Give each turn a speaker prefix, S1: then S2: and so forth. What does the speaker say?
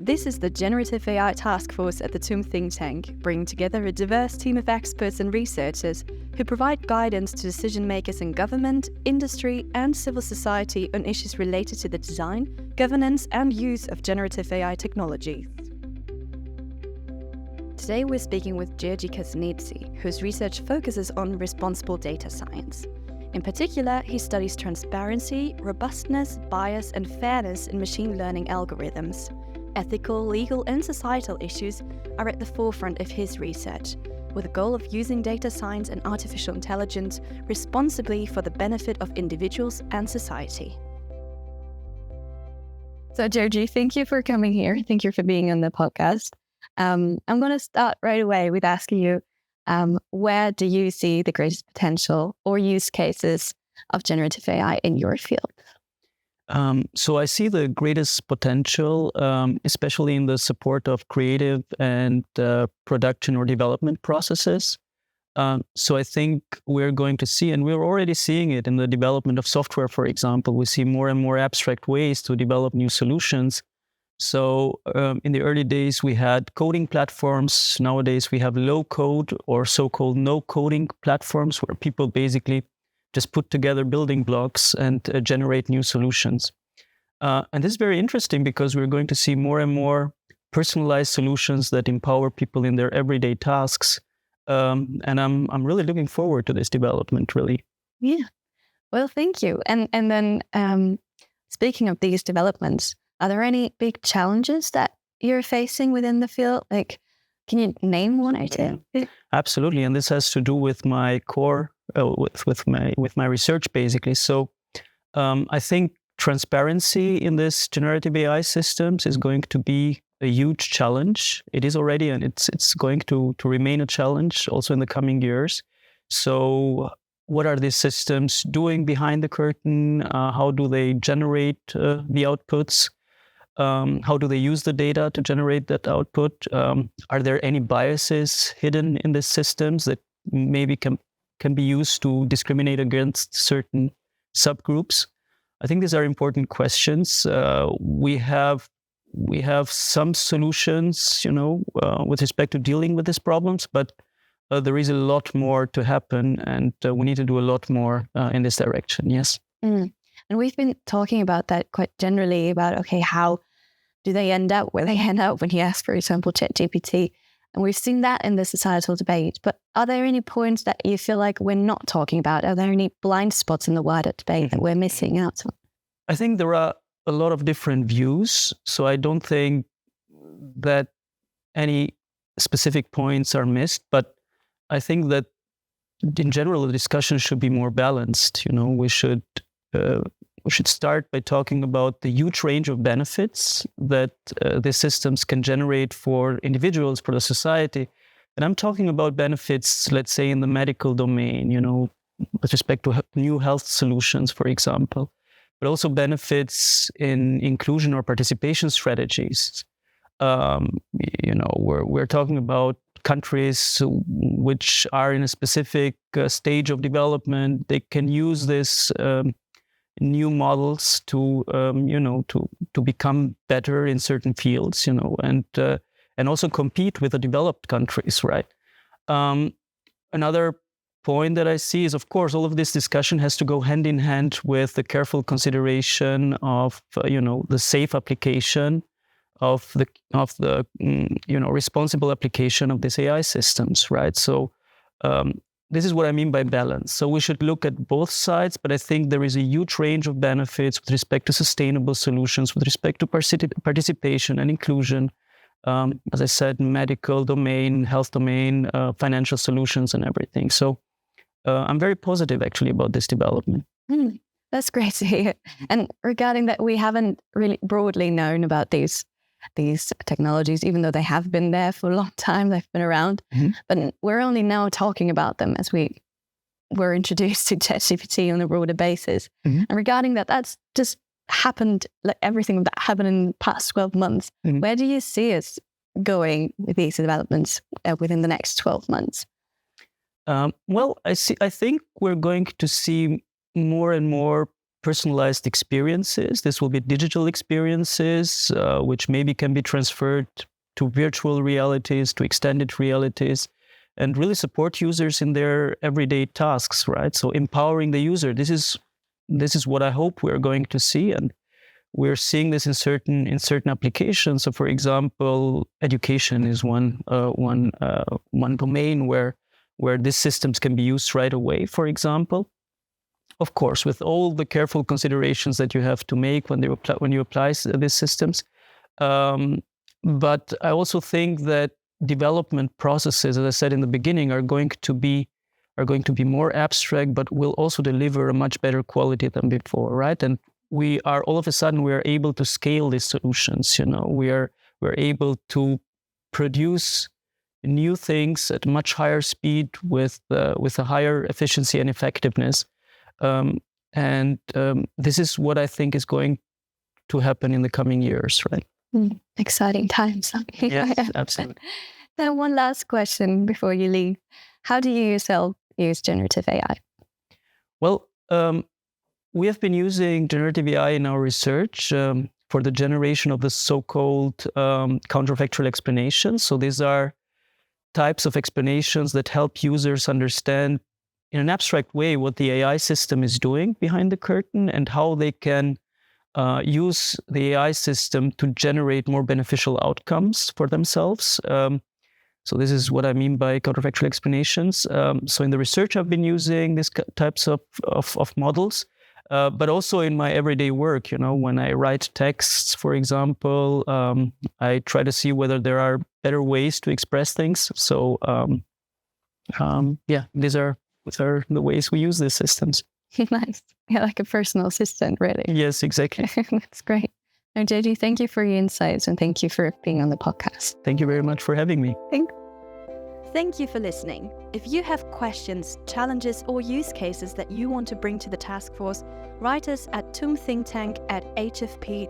S1: This is the Generative AI Taskforce at the TUM Think Tank, bringing together a diverse team of experts and researchers who provide guidance to decision makers in government, industry, and civil society on issues related to the design, governance, and use of generative AI technologies. Today we're speaking with Gjergji Kasneci, whose research focuses on responsible data science. In particular, he studies transparency, robustness, bias, and fairness in machine learning algorithms. Ethical, legal, and societal issues are at the forefront of his research, with the goal of using data science and artificial intelligence responsibly for the benefit of individuals and society. So, Gjergji, thank you for coming here. Thank you for being on the podcast. I'm going to start right away with asking you, where do you see the greatest potential or use cases of generative AI in your field?
S2: So I see the greatest potential, especially in the support of creative and production or development processes. So I think we're going to see, and we're already seeing it in the development of software, for example. We see more and more abstract ways to develop new solutions. So in the early days, we had coding platforms. Nowadays, we have low code or so-called no coding platforms where people basically just put together building blocks and generate new solutions. And this is very interesting because we're going to see more and more personalized solutions that empower people in their everyday tasks. And I'm really looking forward to this development, really.
S1: Yeah. Well, thank you. And then speaking of these developments, are there any big challenges that you're facing within the field? Like, can you name one or two?
S2: Absolutely, and this has to do with my core, with my research, basically. So, I think transparency in this generative AI systems is going to be a huge challenge. It is already, and it's going to remain a challenge also in the coming years. So, what are these systems doing behind the curtain? How do they generate the outputs? How do they use the data to generate that output? Are there any biases hidden in the systems that maybe can be used to discriminate against certain subgroups? I think these are important questions. We have some solutions, with respect to dealing with these problems, but there is a lot more to happen, and we need to do a lot more in this direction. Yes.
S1: Mm. And we've been talking about that quite generally about, okay, how do they end up where they end up when you ask, for example, ChatGPT? And we've seen that in the societal debate. But are there any points that you feel like we're not talking about? Are there any blind spots in the wider debate that we're missing out on?
S2: I think there are a lot of different views. So I don't think that any specific points are missed. But I think that in general, the discussion should be more balanced. We should start by talking about the huge range of benefits that these systems can generate for individuals, for the society. And I'm talking about benefits, let's say, in the medical domain, with respect to new health solutions, for example, but also benefits in inclusion or participation strategies. We're talking about countries which are in a specific stage of development. They can use this new models to become better in certain fields, and also compete with the developed countries, right? Another point that I see is, of course, all of this discussion has to go hand in hand with the careful consideration of, the safe application of the responsible application of these AI systems, right? So. This is what I mean by balance. So we should look at both sides, but I think there is a huge range of benefits with respect to sustainable solutions, with respect to participation and inclusion, as I said, medical domain, health domain, financial solutions and everything. So I'm very positive actually about this development.
S1: That's great to hear. And regarding that, we haven't really broadly known about these technologies, even though they have been there for a long time, they've been around, but we're only now talking about them as we were introduced to ChatGPT on a broader basis. And regarding that, that's just happened, like everything that happened in the past 12 months. Where do you see us going with these developments within the next 12 months?
S2: Well, I think we're going to see more and more personalized experiences. This will be digital experiences, which maybe can be transferred to virtual realities, to extended realities, and really support users in their everyday tasks, right? So empowering the user. This is what I hope we're going to see, and we're seeing this in certain applications. So, for example, education is one domain where these systems can be used right away. For example, of course, with all the careful considerations that you have to make when you apply these systems. But I also think that development processes, as I said in the beginning, are going to be more abstract, but will also deliver a much better quality than before, right? And we are all of a sudden able to scale these solutions. We're able to produce new things at much higher speed with a higher efficiency and effectiveness. This is what I think is going to happen in the coming years, right?
S1: Exciting times.
S2: Yes, absolutely.
S1: Then one last question before you leave. How do you yourself use generative AI?
S2: Well, we have been using generative AI in our research for the generation of the so-called counterfactual explanations. So these are types of explanations that help users understand in an abstract way what the AI system is doing behind the curtain and how they can use the AI system to generate more beneficial outcomes for themselves. So this is what I mean by counterfactual explanations. So in the research, I've been using these types of models, but also in my everyday work. When I write texts, for example, I try to see whether there are better ways to express things. So these are the ways we use these systems.
S1: Nice. Yeah, like a personal assistant, really.
S2: Yes, exactly.
S1: That's great. Now, Gjergji, thank you for your insights and thank you for being on the podcast.
S2: Thank you very much for having me.
S3: Thank you for listening. If you have questions, challenges, or use cases that you want to bring to the task force, write us at TUM Think Tank at hfp.tum.de.